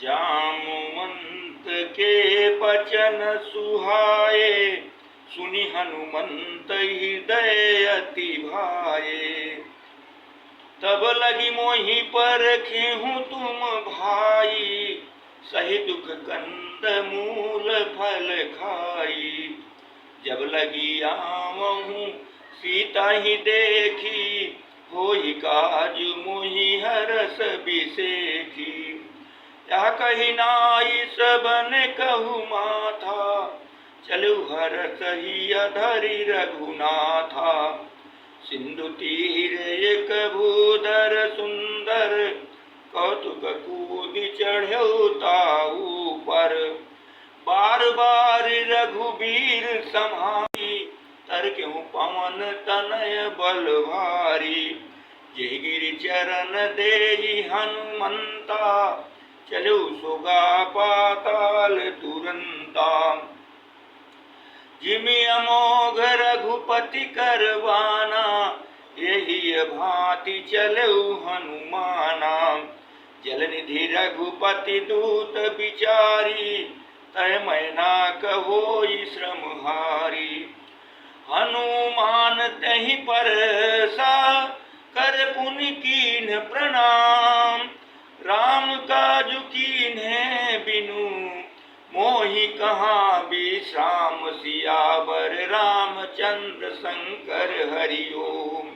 जामवंत के बचन सुहाए, सुनि हनुमंत हृदय अति भाए। तब लगी मोहि पर खेहूँ तुम भाई, सही दुख कंद मूल फल खाई। जब लगी आवहूँ सीता ही देखी, होई काज मोहि हरस बिसेखी। यह कही नाई सबन कहु माथा, चलु हरस ही अधरि रघुनाथा। सिंधु तीर एक भूधर सुंदर, कौतुक कूदि चढ़ऊ ताऊ पर। बार बार रघुबीर समाई, तरकेहूँ पवन तनय बल भारी। जय गिरि चरण देई हनुमंता, चलऊ सुगा पाताल तुरंता। जिमि अमोघ रघुपति करवाना, यही भांति चलऊ हनुमाना। जलनिधि रघुपति दूत बिचारी, तय मैना कहोई श्रम हारी। हनुमान तहि परसा, कर पुनि कीन्ह प्रणाम। राम काजु कीन्हे बिनु, मोहि कहाँ विश्राम। सियावर रामचंद्र शंकर हरि ओम।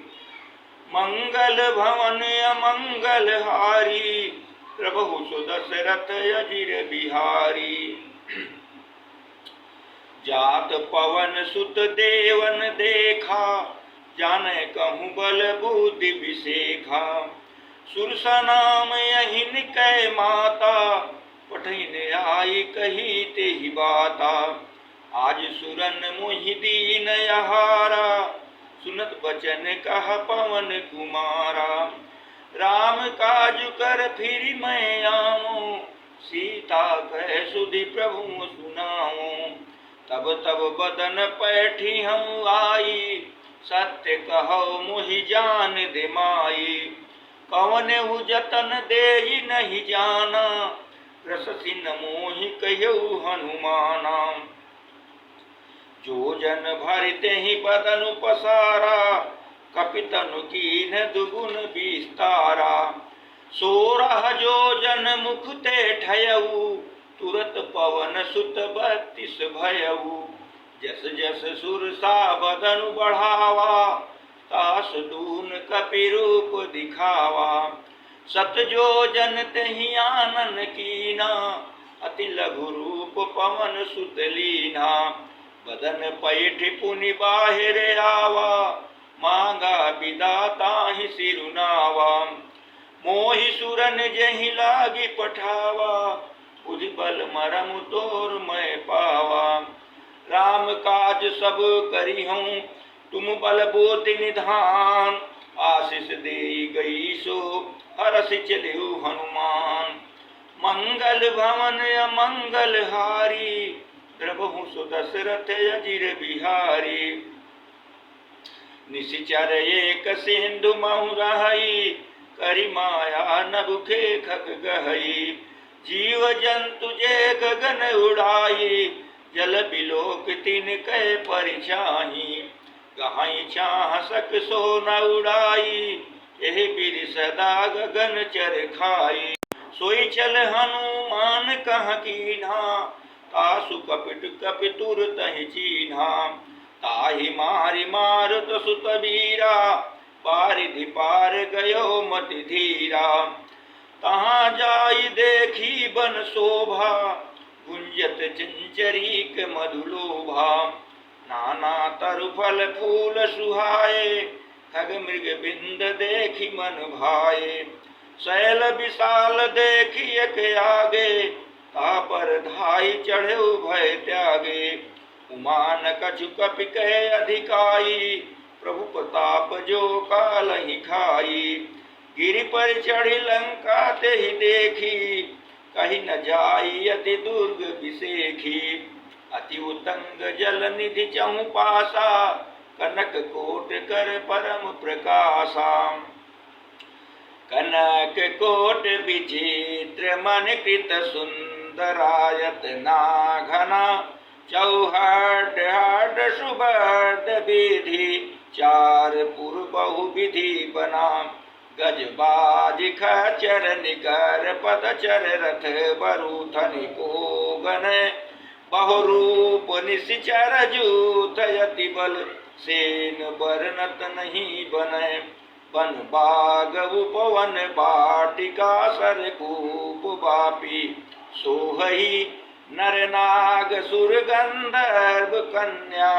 मंगल भवन अमंगल हारी, प्रभु सुदशरथ अजिर बिहारी। जात पवन सुत देवन देखा, जाने कहूँ बल बुद्धि विसेखा। सुरसा नाम यहिन कै माता, पठिन आई कही तेहि बाता। आज सुरन मोहि दीन यहारा, सुनत बचन कहा पवन कुमारा। राम काजु कर फिर मैं आऊँ, सीता कह सुधि प्रभु सुनाऊँ। तब तब बदन पैठी हम आई, सत्य कहो मोहि जान दे माई। कवनेहु जतन देई नहीं जाना, रससिन मोहि कह्यऊ हनुमाना। जो जन भरते ही बदनु पसारा, कपितनु कीन दुगुन विस्तारा। 16 जो जन मुख ते ठयऊ, तुरत पवन सुत 32 भयऊ। जस जस सुरसा बदनु बढ़ावा, तास दून कपि रूप दिखावा। सत जो जन तेहि आनन कीना, अति लघु रूप पवन सुत लीना। बदन पैठ पुनि बाहिर आवा, मांगा बिदा ताहि सिरुनावा। मोहि सुरन जहि लागी पठावा, बुद्धि बल मरम तोर मैं पावा। राम काज सब करिहूँ तुम बल बोति निधान, आशीष देई गई सो हरषि चलिहु हनुमान। मंगल भवन अमंगल हारी, द्रवहु सुदशरथ अजिर बिहारी। निशिचर एक सिंधु महु रहई, करि माया नभुखे खग गहई। जीव जंतु जे गगन उड़ाई, जल बिलोक तिन कै परिछाही। गहाई चाह सक सो न उड़ाई, एहि बिर सदा गगन चर खाई। सोई चल हनुमान कहाँ कीन्हा, तासु कपिट कपि तुर तहि चीन्हा। ताहि मारि मारुत सुत वीरा, बारिधि पार गयो मति धीरा। तहाँ जाई देखी बन शोभा, गुंजत चंचरीक मधुलोभा। नाना तरु फल फूल सुहाए, खग मृग बिंद देखी मन भाए। शैल विशाल देखी एक आगे, तापर धाई चढ़े भय त्यागे। उमान कछु कपि कहे अधिकाई, प्रभु प्रताप जो काल ही खाई। गिरि पर चढ़ी लंका ते ही देखी, कहीं न जाई अति दुर्ग विसेखी। अति उतंग जल निधि चहु पासा, कनक कोट कर परम प्रकाशा। कनक कोट विचित्र मन कृत सुंदरायत ना घना चौहट हट सुबर्द विधि चार पुर बहु विधि बना गजबाज खचर निकर पदचर रथ बरूथनि को गन बहुरूप निशिचर जूथ यति बल सेन बरनत नहीं बने बन बाग उपवन बाटिका सरकूप बापी सोहई नर नाग सुर गंधर्व कन्या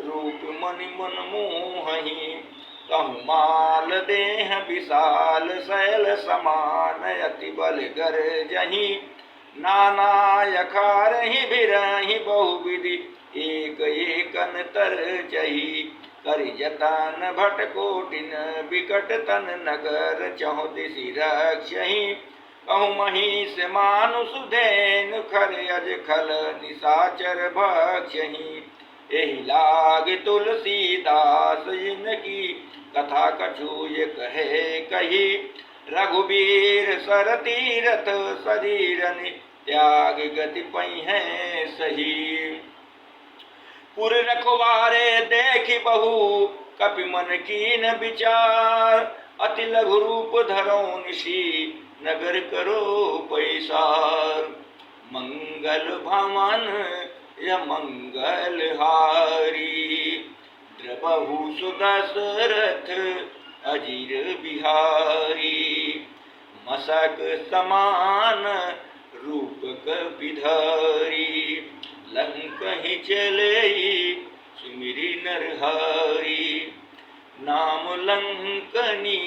रूप मनि मन मोहही कहु माल देह विशाल शैल समान अति बल गर जही नाना यखारहि बिरहि बहुविधि एक एकन तर चही करि जतन भट कोटिन विकट तन नगर चहु दिशि रक्षहि कहु महिष मानुष धेनु खर अज खल निशाचर भक्षहि एहि लाग तुलसीदास इनकी कथा कछु ये कहे कही रघुबीर सर तीरथ शरीरनि त्याग गति पई है सही पुर रखवारे देखि बहु कपि मन कीन विचार अति लघु रूप धरो निशी नगर करो पैसार मंगल भवन य मंगल हारी द्रबहु सुदशरथ अजीर बिहारी मसक समान रूप कपिधारी लंक ही चले सुमिरी नरहारी नाम लंकनी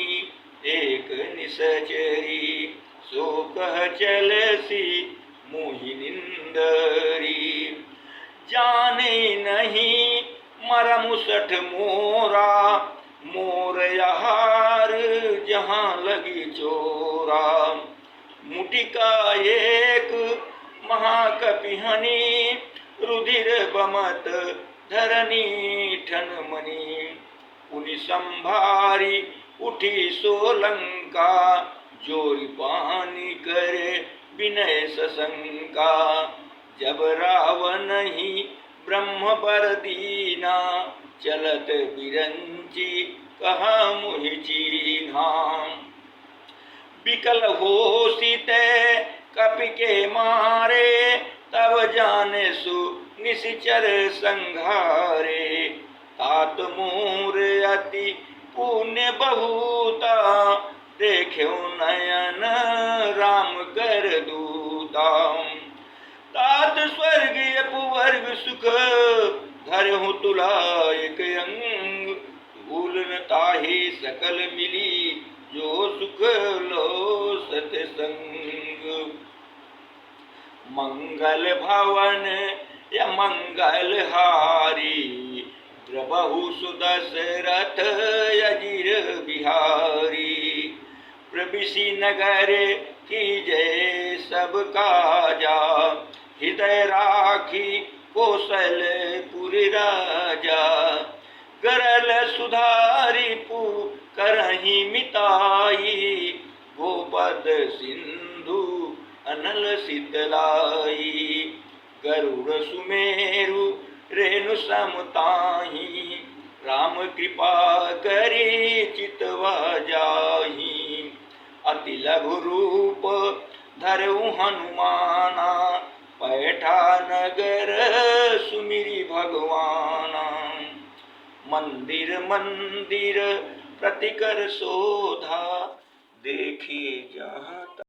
एक निसचरी सो कह चलसी मोहिनिंदरी जाने नहीं मरम सठ मोरा मोर यहार जहाँ लगी चोरा मुटिका एक महाकपिहनी रुधिर बमत धरनी ठन मनी पुनि संभारी उठी सोलंका जोरी पानी करे विनय सशंका जब रावण ही ब्रह्म बर दीना चलत बिरंची कहा मुहि चीन्हा विकल हो सीते कपि के मारे तब जाने सु निशिचर संघारे तात मोर अति पुण्य बहुता देख्यो नयन राम कर दूता तात स्वर्ग पुवर्ग सुख धरहु तुला एक अंग भूल न ताहि सकल मिली जो सुख लो सतसंग मंगल भवन या मंगल हारी प्रभु सुदशरथ अजीर बिहारी प्रविशि नगर की जय सब काजा हृदय राखी कौशलपुर राजा गरल सुधारी पु करहि मिताई गोपद सिंधु अनल शीतलाई गरुड़ सुमेरु रेणु समताही राम कृपा करी चितवा जाही अति लघु रूप धरऊ हनुमाना पैठा नगर सुमिरी भगवाना मंदिर मंदिर प्रतिकर शोधा देखी जहाँ